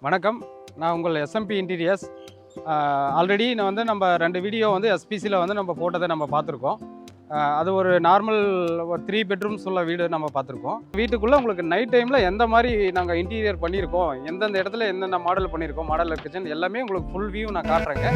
வணக்கம். நான் உங்கள் எஸ்எம்பி இன்டீரியர்ஸ். ஆல்ரெடி நம்ம 2 வீடியோ எஸ்பிசியில் நம்ம போட்டதை நம்ம பார்த்துருக்கோம். அது ஒரு நார்மல் ஒரு 3 பெட்ரூம்ஸ் உள்ள வீடு நம்ம பார்த்துருக்கோம். வீட்டுக்குள்ளே உங்களுக்கு நைட் டைமில் எந்த மாதிரி நாங்கள் இன்டீரியர் பண்ணியிருக்கோம், எந்தெந்த இடத்துல என்னென்ன மாடல் பண்ணியிருக்கோம், மாடலர் கிச்சன் எல்லாமே உங்களுக்கு ஃபுல் வியூ நான் காட்டுறேங்க.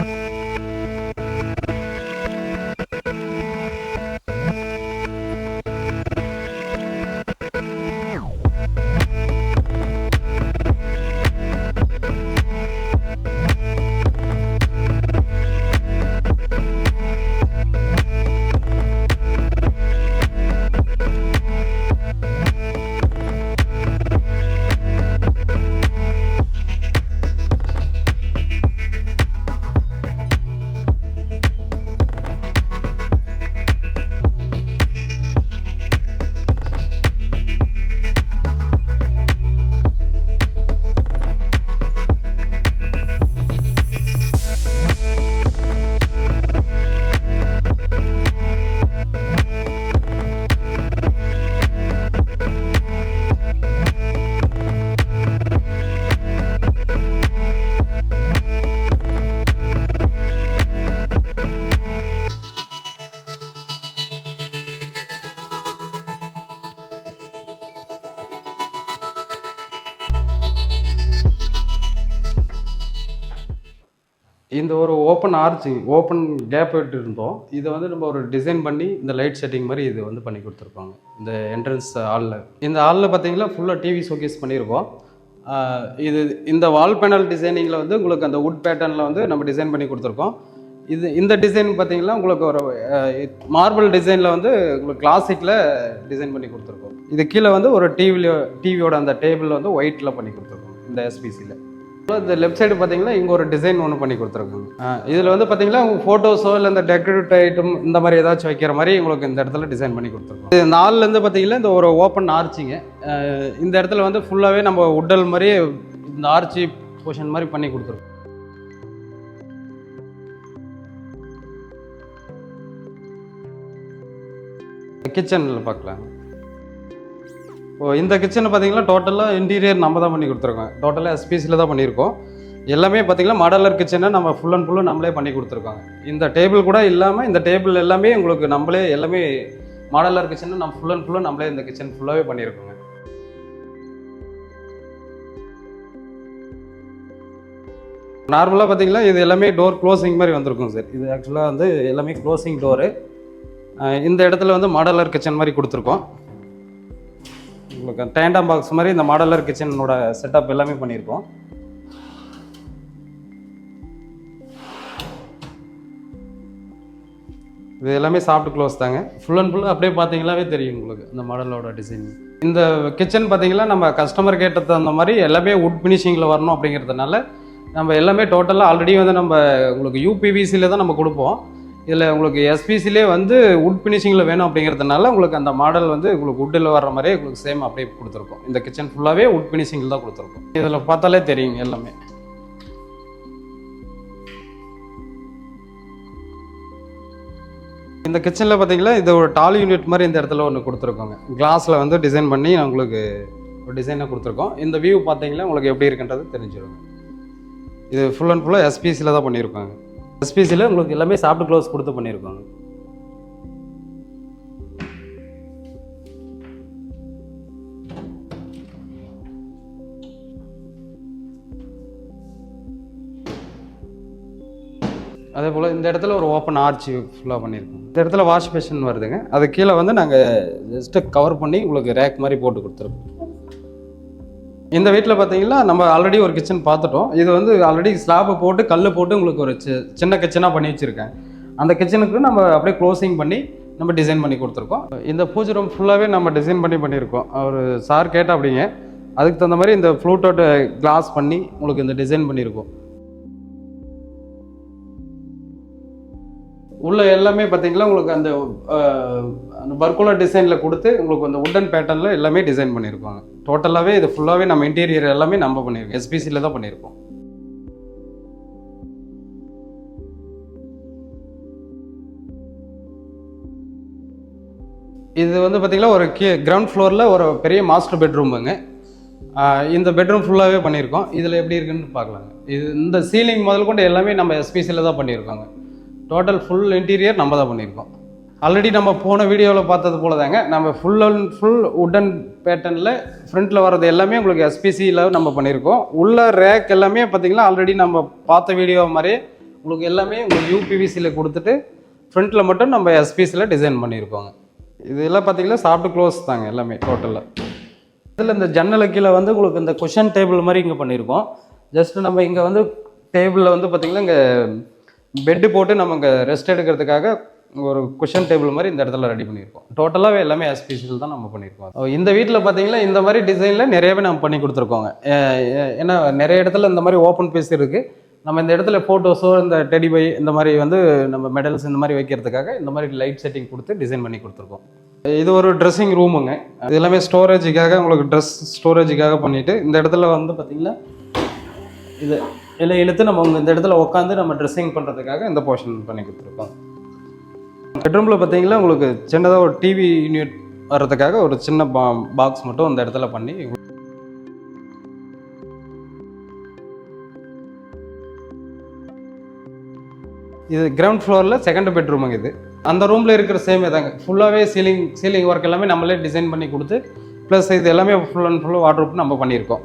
இந்த ஒரு ஓப்பன் கேப் விட்டு இருந்தோம். இதை நம்ம ஒரு டிசைன் பண்ணி இந்த லைட் செட்டிங் மாதிரி இது பண்ணி கொடுத்துருப்பாங்க இந்த என்ட்ரன்ஸ் ஹாலில். இந்த ஹாலில் பார்த்தீங்கன்னா ஃபுல்லாக டிவி ஷோகேஸ் பண்ணியிருக்கோம். இந்த வால் பேனல் டிசைனிங்கில் உங்களுக்கு அந்த வுட் பேட்டர்னில் நம்ம டிசைன் பண்ணி கொடுத்துருக்கோம். இந்த டிசைன் பார்த்தீங்கன்னா உங்களுக்கு ஒரு மார்பிள் டிசைனில் உங்களுக்கு கிளாசிக்கில் டிசைன் பண்ணி கொடுத்துருக்கோம். இது கீழே ஒரு டிவியோட அந்த டேபிள் ஒயிட்டில் பண்ணி கொடுத்துருக்கோம் இந்த எஸ்பிசியில். இந்த லெஃப்ட் சைடு பார்த்தீங்கன்னா இங்கே ஒரு டிசைன் ஒன்று பண்ணி கொடுத்துருக்காங்க. இதில் பார்த்தீங்கன்னா உங்கள் ஃபோட்டோஸோ இல்லை இந்த டெக்கரேட்டிவ் ஐட்டம் இந்த மாதிரி ஏதாச்சும் வைக்கிற மாதிரி உங்களுக்கு இந்த இடத்துல டிசைன் பண்ணி கொடுத்துருக்கோம். இது நாலுலேருந்து பார்த்தீங்கன்னா இந்த ஒரு ஓப்பன் ஆர்ச்சிங்க. இந்த இடத்துல ஃபுல்லாகவே நம்ம உட்டல் மாதிரி இந்த ஆர்ச்சி போர்ஷன் மாதிரி பண்ணி கொடுத்துருக்கோம். கிச்சனில் பார்க்கலாம். இந்த கிச்சனை பார்த்தீங்கன்னா டோட்டலாக இன்டீரியர் நம்ம தான் பண்ணி கொடுத்துருக்கோம். டோட்டலாக எஸ்பிசியில் தான் பண்ணியிருக்கோம். எல்லாமே பார்த்தீங்கன்னா மாடலர் கிச்சனை நம்ம ஃபுல் அண்ட் ஃபுல்லும் நம்மளே பண்ணி கொடுத்துருக்காங்க. இந்த டேபிள் கூட இல்லாமல் இந்த டேபிள் எல்லாமே உங்களுக்கு நம்மளே எல்லாமே மாடலர் கிச்சனை நம்ம ஃபுல் அண்ட் ஃபுல்லும் நம்மளே இந்த கிச்சன் ஃபுல்லாகவே பண்ணியிருக்கோங்க. நார்மலாக பார்த்தீங்கன்னா இது எல்லாமே டோர் க்ளோசிங் மாதிரி வந்திருக்கும் சார். இது ஆக்சுவலாக எல்லாமே க்ளோசிங் டோரு. இந்த இடத்துல மாடலர் கிச்சன் மாதிரி கொடுத்துருக்கோம். உங்களுக்கு டேண்டம் பாக்ஸ் மாதிரி இந்த மாடலர் கிச்சனோட செட்டப் எல்லாமே பண்ணியிருக்கோம். இது எல்லாமே சாஃப்ட் க்ளோஸ் தாங்க. ஃபுல் அண்ட் ஃபுல் அப்படியே பார்த்தீங்களாவே தெரியும் உங்களுக்கு இந்த மாடலோட டிசைன். இந்த கிச்சன் பார்த்தீங்கன்னா நம்ம கஸ்டமர் கேட்டது அந்த மாதிரி எல்லாமே வுட் ஃபினிஷிங்கில் வரணும் அப்படிங்கிறதுனால நம்ம எல்லாமே டோட்டலாக ஆல்ரெடி நம்ம உங்களுக்கு யூபிவிசியில் தான் நம்ம கொடுப்போம். இதில் உங்களுக்கு எஸ்பிசிலே வுட் ஃபினிஷிங்கில் வேணும் அப்படிங்கிறதுனால உங்களுக்கு அந்த மாடல் உங்களுக்கு வுட்டில் வர்ற மாதிரியே உங்களுக்கு சேம் அப்படியே கொடுத்துருக்கோம். இந்த கிச்சன் ஃபுல்லாகவே வுட் ஃபினிஷிங்கில் தான் கொடுத்துருக்கோம். இதில் பார்த்தாலே தெரியுங்க எல்லாமே. இந்த கிச்சனில் பார்த்தீங்கன்னா இது ஒரு டால் யூனிட் மாதிரி இந்த இடத்துல ஒன்று கொடுத்துருக்கோங்க. கிளாஸில் டிசைன் பண்ணி உங்களுக்கு ஒரு டிசைனை கொடுத்துருக்கோம். இந்த வியூ பார்த்தீங்கன்னா உங்களுக்கு எப்படி இருக்குன்றது தெரிஞ்சிருங்க. இது ஃபுல் அண்ட் ஃபுல்லாக எஸ்பிசியில் தான் பண்ணியிருக்காங்க. எஸ்பிசியில் உங்களுக்கு எல்லாமே சாஃப்ட் க்ளோஸ் கொடுத்து பண்ணியிருக்காங்க. அதே போல் இந்த இடத்துல ஒரு ஓப்பன் ஆர்ச்சி ஃபுல்லாக பண்ணியிருக்கோம். இந்த இடத்துல வாஷ் பேஷன் வருதுங்க. அது கீழே நாங்கள் ஜஸ்ட்டு கவர் பண்ணி உங்களுக்கு ரேக் மாதிரி போட்டு கொடுத்துருக்கோம். இந்த வீட்டில் பார்த்தீங்கன்னா நம்ம ஆல்ரெடி ஒரு கிச்சன் பார்த்துட்டோம். இது ஆல்ரெடி ஸ்லாப்பை போட்டு கல் போட்டு உங்களுக்கு ஒரு சின்ன கிச்சனாக பண்ணி வச்சுருக்கேன். அந்த கிச்சனுக்கு நம்ம அப்படியே க்ளோசிங் பண்ணி நம்ம டிசைன் பண்ணி கொடுத்துருக்கோம். இந்த பூஜை ரூம் ஃபுல்லாகவே நம்ம டிசைன் பண்ணியிருக்கோம். அவர் சார் கேட்டால் அப்படிங்க அதுக்கு தகுந்த மாதிரி இந்த ஃப்ளூட்டோட கிளாஸ் பண்ணி உங்களுக்கு இந்த டிசைன் பண்ணியிருக்கோம். உள்ள எல்லாமே பார்த்தீங்கன்னா உங்களுக்கு அந்த பர்குலர் டிசைனில் கொடுத்து உங்களுக்கு அந்த வுட்டன் பேட்டர்னில் எல்லாமே டிசைன் பண்ணியிருப்பாங்க. டோட்டலாகவே இது ஃபுல்லாகவே நம்ம இன்டீரியர் எல்லாமே நம்ம பண்ணியிருக்கோம். எஸ்பிசியில் தான் பண்ணியிருக்கோம். இது பார்த்தீங்கன்னா ஒரு கிரவுண்ட் ஃப்ளோரில் ஒரு பெரிய மாஸ்டர் பெட்ரூமுங்க. இந்த பெட்ரூம் ஃபுல்லாகவே பண்ணியிருக்கோம். இதில் எப்படி இருக்குன்னு பார்க்கலாங்க. இது இந்த சீலிங் முதல் கொண்டு எல்லாமே நம்ம எஸ்பிசியில் தான் பண்ணியிருக்கோங்க. டோட்டல் ஃபுல் இன்டீரியர் நம்ம தான் பண்ணியிருக்கோம். ஆல்ரெடி நம்ம போன வீடியோவில் பார்த்தது போல தாங்க, நம்ம ஃபுல் அண்ட் ஃபுல் உட்டன் பேட்டர்னில் ஃப்ரண்ட்டில் வர்றது எல்லாமே உங்களுக்கு எஸ்பிசியில் நம்ம பண்ணியிருக்கோம். உள்ள ரேக் எல்லாமே பார்த்திங்கன்னா ஆல்ரெடி நம்ம பார்த்த வீடியோ மாதிரி உங்களுக்கு எல்லாமே உங்களுக்கு யூபிவிசியில் கொடுத்துட்டு ஃப்ரண்ட்டில் மட்டும் நம்ம எஸ்பிசியில் டிசைன் பண்ணியிருக்கோங்க. இதெல்லாம் பார்த்திங்கன்னா சாஃப்ட் க்ளோஸ் தாங்க எல்லாமே டோட்டலாக. இதில் இந்த ஜன்னல் கீழே வந்து உங்களுக்கு இந்த குஷன் டேபிள் மாதிரி இங்கே பண்ணியிருக்கோம். ஜஸ்ட்டு நம்ம இங்கே வந்து டேபிளில் வந்து பார்த்திங்கன்னா இங்கே பெட்டு போட்டு நம்ம இங்கே ரெஸ்ட் எடுக்கிறதுக்காக ஒரு குஷன் டேபிள் மாதிரி இந்த இடத்துல ரெடி பண்ணியிருக்கோம். டோட்டலாகவே எல்லாமே எஸ்பிசியில் தான் நம்ம பண்ணியிருக்கோம். இந்த வீட்டில் பார்த்தீங்கன்னா இந்த மாதிரி டிசைனில் நிறையவே நம்ம பண்ணி கொடுத்துருக்கோங்க. ஏன்னா நிறைய இடத்துல இந்த மாதிரி ஓப்பன் பீஸ் இருக்குது. நம்ம இந்த இடத்துல ஃபோட்டோஸோ இந்த டெடி பை இந்த மாதிரி வந்து நம்ம மெடல்ஸ் இந்த மாதிரி வைக்கிறதுக்காக இந்த மாதிரி லைட் செட்டிங் கொடுத்து டிசைன் பண்ணி கொடுத்துருக்கோம். இது ஒரு ட்ரெஸ்ஸிங் ரூமுங்க. இது எல்லாமே ஸ்டோரேஜுக்காக உங்களுக்கு ட்ரெஸ் ஸ்டோரேஜுக்காக பண்ணிவிட்டு இந்த இடத்துல வந்து பார்த்திங்கன்னா இது எல்லாம் இழுத்து நம்ம இந்த இடத்துல உட்காந்து நம்ம ட்ரெஸ்ஸிங் பண்ணுறதுக்காக இந்த போர்ஷன் பண்ணி கொடுத்துருக்கோம். பெட்ரூமில் பார்த்தீங்கன்னா உங்களுக்கு சின்னதாக ஒரு டிவி யூனிட் வர்றதுக்காக ஒரு சின்ன பாக்ஸ் மட்டும் இந்த இடத்துல பண்ணி இது கிரவுண்ட் ஃப்ளோரில் செகண்ட் பெட்ரூமுங்க. இது அந்த ரூமில் இருக்கிற சேமே தாங்க. ஃபுல்லாகவே சீலிங் ஒர்க் எல்லாமே நம்மளே டிசைன் பண்ணி கொடுத்து ப்ளஸ் இது எல்லாமே ஃபுல் அண்ட் ஃபுல்லாக வார்ட்ரோப் நம்ம பண்ணியிருக்கோம்.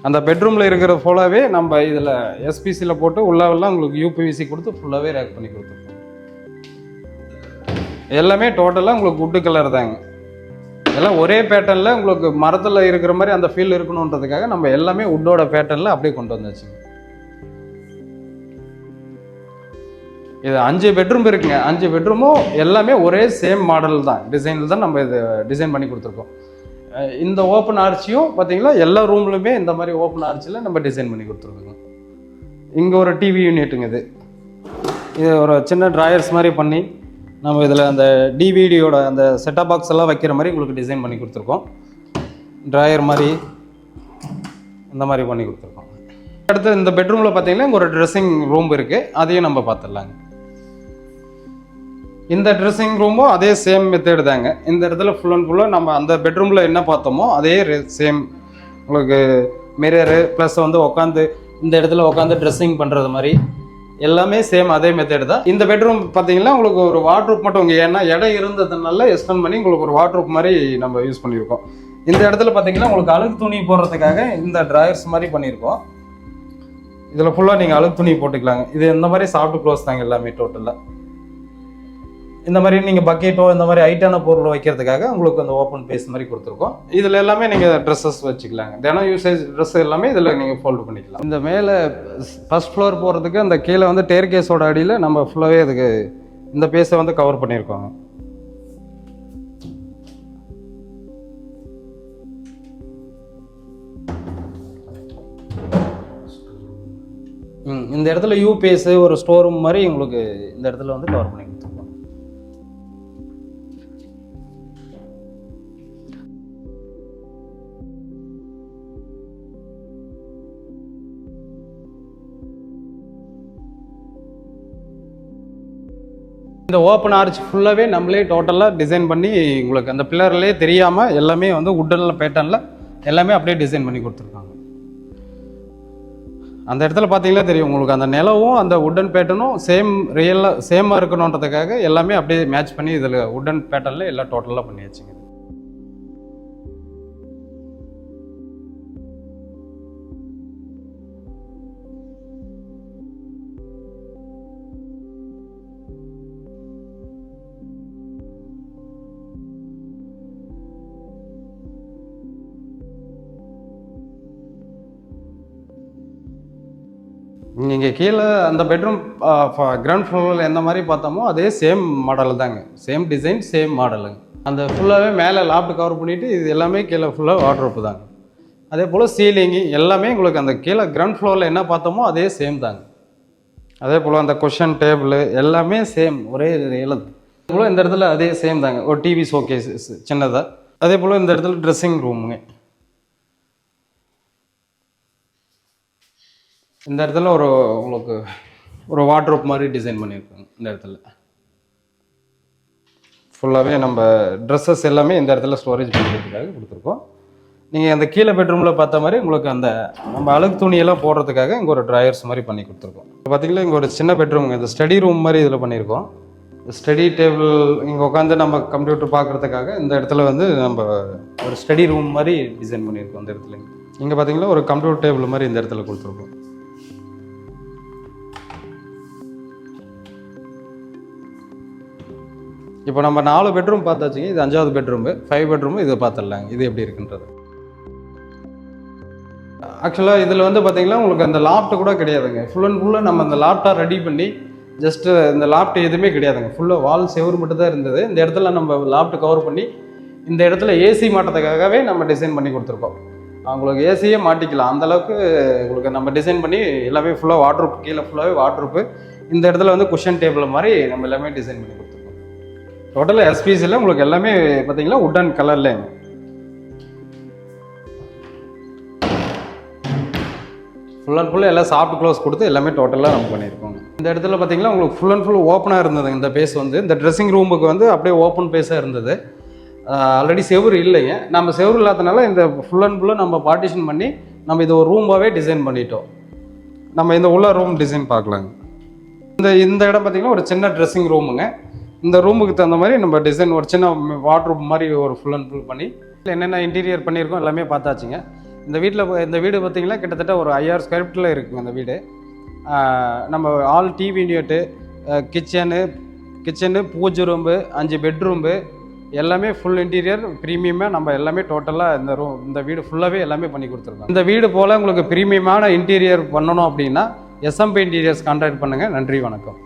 அந்த பெட்ரூமில் இருக்கிற ஃபுல்லாகவே நம்ம இதில் எஸ்பிசியில் போட்டு உள்ளவெல்லாம் உங்களுக்கு யூபிவிசி கொடுத்து ஃபுல்லாகவே ரேக் பண்ணி கொடுத்துருக்கோம். எல்லாமே டோட்டலாக உங்களுக்கு வுட்டு கலர் தாங்க. எல்லாம் ஒரே பேட்டர்னில் உங்களுக்கு மரத்தில் இருக்கிற மாதிரி அந்த ஃபீல் இருக்கணுன்றதுக்காக நம்ம எல்லாமே வுட்டோட பேட்டர்னில் அப்படியே கொண்டு வந்தாச்சுங்க. இது 5 பெட்ரூம் இருக்குங்க. 5 பெட்ரூமும் எல்லாமே ஒரே சேம் மாடல் தான், டிசைனில் தான் நம்ம இது டிசைன் பண்ணி கொடுத்துருக்கோம். இந்த ஓப்பன் ஆர்ச்சியும் பார்த்தீங்கன்னா எல்லா ரூம்லுமே இந்த மாதிரி ஓப்பன் ஆர்ச்சில் நம்ம டிசைன் பண்ணி கொடுத்துருக்கோங்க. இங்கே ஒரு டிவி யூனிட்டுங்க. இது ஒரு சின்ன ட்ராயர்ஸ் மாதிரி பண்ணி நம்ம இதில் அந்த டிவிடியோட அந்த செட்டப் பாக்ஸ் எல்லாம் வைக்கிற மாதிரி உங்களுக்கு டிசைன் பண்ணி கொடுத்துருக்கோம். ட்ராயர் மாதிரி இந்த மாதிரி பண்ணி கொடுத்துருக்கோம். அடுத்து இந்த பெட்ரூமில் பார்த்தீங்கன்னா இங்கே ஒரு ட்ரெஸ்ஸிங் ரூம் இருக்குது, அதையும் நம்ம பார்த்துடலாங்க. இந்த ட்ரெஸ்ஸிங் ரூமும் அதே சேம் மெத்தேடு தாங்க. இந்த இடத்துல ஃபுல் அண்ட் ஃபுல்லாக நம்ம அந்த பெட்ரூமில் என்ன பார்த்தோமோ அதே சேம் உங்களுக்கு மிரரு ப்ளஸ் வந்து உட்காந்து இந்த இடத்துல உட்காந்து ட்ரெஸ்ஸிங் பண்ணுறது மாதிரி எல்லாமே சேம் அதே மெத்தேடு தான். இந்த பெட்ரூம் பார்த்தீங்கன்னா உங்களுக்கு ஒரு வார்ட்ரோப் மட்டும் இங்கே ஏன்னா இடம் இருந்ததுனால எக்ஸ்டெண்ட் பண்ணி உங்களுக்கு ஒரு வார்ட்ரோப் மாதிரி நம்ம யூஸ் பண்ணியிருக்கோம். இந்த இடத்துல பார்த்தீங்கன்னா உங்களுக்கு அழுக்கு துணி போடுறதுக்காக இந்த ட்ராயர்ஸ் மாதிரி பண்ணியிருக்கோம். இதில் ஃபுல்லாக நீங்கள் அழுக்கு துணி போட்டுக்கலாங்க. இது இந்த மாதிரி சாஃப்ட் க்ளோஸ் தாங்க எல்லாமே டோட்டலாக. இந்த மாதிரி நீங்கள் பக்கெட்டோ இந்த மாதிரி ஹைட்டான பொருளை வைக்கிறதுக்காக உங்களுக்கு அந்த ஓப்பன் பேஸ் மாதிரி கொடுத்துருக்கோம். இதில் எல்லாமே நீங்கள் ட்ரெஸ்ஸஸ் வச்சுக்கலாங்க. தினம் யூசேஜ் ட்ரெஸ் எல்லாமே இதில் நீங்கள் ஃபோல்டு பண்ணிக்கலாம். இந்த மேலே ஃபஸ்ட் ஃப்ளோர் போகிறதுக்கு அந்த கீழே வந்து டேர் கேஸோட அடியில் நம்ம ஃபுல்லாகவே அதுக்கு இந்த பேஸை வந்து கவர் பண்ணியிருக்கோங்க. இந்த இடத்துல யூ பேஸு ஒரு ஸ்டோர் ரூம் மாதிரி உங்களுக்கு இந்த இடத்துல வந்து கவர் பண்ணி கொடுத்துருக்கோம். இந்த ஓப்பன் ஆர்ச் ஃபுல்லாகவே நம்மளே டோட்டலாக டிசைன் பண்ணி உங்களுக்கு அந்த பில்லர்லேயே தெரியாமல் எல்லாமே வந்து உட்டனில் பேட்டர்னில் எல்லாமே அப்படியே டிசைன் பண்ணி கொடுத்துருக்காங்க. அந்த இடத்துல பார்த்தீங்கன்னா தெரியும் உங்களுக்கு அந்த நிலவும் அந்த உட்டன் பேட்டர்னும் சேமாக இருக்கணுன்றதுக்காக எல்லாமே அப்படியே மேட்ச் பண்ணி இதில் உட்டன் பேட்டர்னில் எல்லாம் டோட்டலாக பண்ணியாச்சுங்க. நீங்கள் கீழே அந்த பெட்ரூம் கிரவுண்ட் ஃப்ளோரில் எந்த மாதிரி பார்த்தோமோ அதே சேம் மாடல் தாங்க, சேம் டிசைன் சேம் மாடலுங்க. அந்த ஃபுல்லாகவே மேலே லாப்ட் கவர் பண்ணிவிட்டு இது எல்லாமே கீழே ஃபுல்லாக வார்ட்ரோப் தாங்க. அதே போல் சீலிங்கு எல்லாமே உங்களுக்கு அந்த கீழே கிரவுண்ட் ஃப்ளோரில் என்ன பார்த்தோமோ அதே சேம் தாங்க. அதே போல் அந்த குஷன் டேபிள் எல்லாமே சேம் ஒரே எழுது போல் இந்த இடத்துல அதே சேம் தாங்க. ஒரு டிவி ஷோகேஸ் சின்னதாக. அதே போல் இந்த இடத்துல ட்ரெஸ்ஸிங் ரூமுங்க. இந்த இடத்துல உங்களுக்கு ஒரு வார்ட்ரோப் மாதிரி டிசைன் பண்ணியிருக்கோங்க. இந்த இடத்துல ஃபுல்லாகவே நம்ம ட்ரெஸ்ஸஸ் எல்லாமே இந்த இடத்துல ஸ்டோரேஜ் பண்ணுறதுக்காக கொடுத்துருக்கோம். நீங்கள் அந்த கீழே பெட்ரூமில் பார்த்த மாதிரி உங்களுக்கு அந்த நம்ம அழுக்கு துணியெல்லாம் போடுறதுக்காக இங்கே ஒரு ட்ராயர்ஸ் மாதிரி பண்ணி கொடுத்துருக்கோம். இப்போ பார்த்தீங்கன்னா இங்கே ஒரு சின்ன பெட்ரூமுங்க, இந்த ஸ்டடி ரூம் மாதிரி இதில் பண்ணியிருக்கோம். ஸ்டடி டேபிள் இங்கே உட்காந்து நம்ம கம்ப்யூட்டர் பார்க்குறதுக்காக இந்த இடத்துல வந்து நம்ம ஒரு ஸ்டடி ரூம் மாதிரி டிசைன் பண்ணியிருக்கோம். இந்த இடத்துல இங்கே பார்த்தீங்கன்னா ஒரு கம்ப்யூட்டர் டேபிள் மாதிரி இந்த இடத்துல கொடுத்துருக்கோம். இப்போ நம்ம 4 பெட்ரூம் பார்த்தாச்சுங்க. இது 5வது பெட்ரூமு, 5 பெட்ரூமு இதை பார்த்துடலாங்க. இது எப்படி இருக்குன்றது. ஆக்சுவலாக இதில் வந்து பார்த்தீங்கன்னா உங்களுக்கு அந்த லாஃப்ட் கூட கிடையாதுங்க. ஃபுல் அண்ட் ஃபுல்லாக நம்ம அந்த லாஃப்டாக ரெடி பண்ணி ஜஸ்ட்டு இந்த லாஃப்ட் எதுவுமே கிடையாதுங்க. ஃபுல்லாக வால் செவுரு மட்டும் தான் இருந்தது. இந்த இடத்துல நம்ம லாஃப்ட் கவர் பண்ணி இந்த இடத்துல ஏசி மாட்டத்துக்காகவே நம்ம டிசைன் பண்ணி கொடுத்துருக்கோம். உங்களுக்கு ஏசியே மாட்டிக்கலாம் அந்தளவுக்கு உங்களுக்கு நம்ம டிசைன் பண்ணி எல்லாமே ஃபுல்லாக வாட்ரூப், கீழே ஃபுல்லாகவே வாட்ரூப்பு. இந்த இடத்துல வந்து குஷன் டேபிள் மாதிரி நம்ம எல்லாமே டிசைன் பண்ணி கொடுத்துருக்கோம். டோட்டலாக எஸ்பிசியில் உங்களுக்கு எல்லாமே பார்த்தீங்கன்னா உட்டன் கலர்லேங்க. ஃபுல் அண்ட் ஃபுல்லாக எல்லாம் சாஃப்ட் க்ளோஸ் கொடுத்து எல்லாமே டோட்டலாக நம்ம பண்ணியிருக்கோங்க. இந்த இடத்துல பார்த்தீங்கன்னா உங்களுக்கு ஃபுல் அண்ட் ஃபுல் ஓப்பனாக இருந்தது. இந்த பேஸ் வந்து இந்த ட்ரெஸ்ஸிங் ரூமுக்கு வந்து அப்படியே ஓப்பன் பேஸாக இருந்தது. ஆல்ரெடி செவுரு இல்லைங்க. நம்ம செவுரு இல்லாதனால இந்த ஃபுல் அண்ட் ஃபுல்லாக நம்ம பார்ட்டிஷன் பண்ணி நம்ம இது ஒரு ரூமாகவே டிசைன் பண்ணிட்டோம். நம்ம இந்த உள்ள ரூம் டிசைன் பார்க்கலாங்க. இந்த இடம் பார்த்தீங்கன்னா ஒரு சின்ன ட்ரெஸ்ஸிங் ரூமுங்க. இந்த ரூமுக்கு தகுந்த மாதிரி நம்ம டிசைன் ஒரு சின்ன வாட்ரூம் மாதிரி ஒரு ஃபுல் அண்ட் ஃபுல் பண்ணி என்னென்ன இன்டீரியர் பண்ணியிருக்கோம் எல்லாமே பார்த்தாச்சுங்க. இந்த வீடு பார்த்திங்கன்னா கிட்டத்தட்ட ஒரு 5000 ஸ்கொயர் ஃபீட்டில் இருக்குங்க இந்த வீடு. நம்ம ஆல் டிவி யூனிட்டு, கிச்சனு, பூஜை ரூம்பு, 5 பெட்ரூம்பு எல்லாமே ஃபுல் இன்டீரியர் ப்ரீமியமாக நம்ம எல்லாமே டோட்டலாக இந்த வீடு ஃபுல்லாகவே எல்லாமே பண்ணி கொடுத்துருக்கோம். இந்த வீடு போல் உங்களுக்கு ப்ரீமியமான இன்டீரியர் பண்ணணும் அப்படின்னா SMP இன்டீரியர்ஸ் கான்டாக்ட் பண்ணுங்கள். நன்றி, வணக்கம்.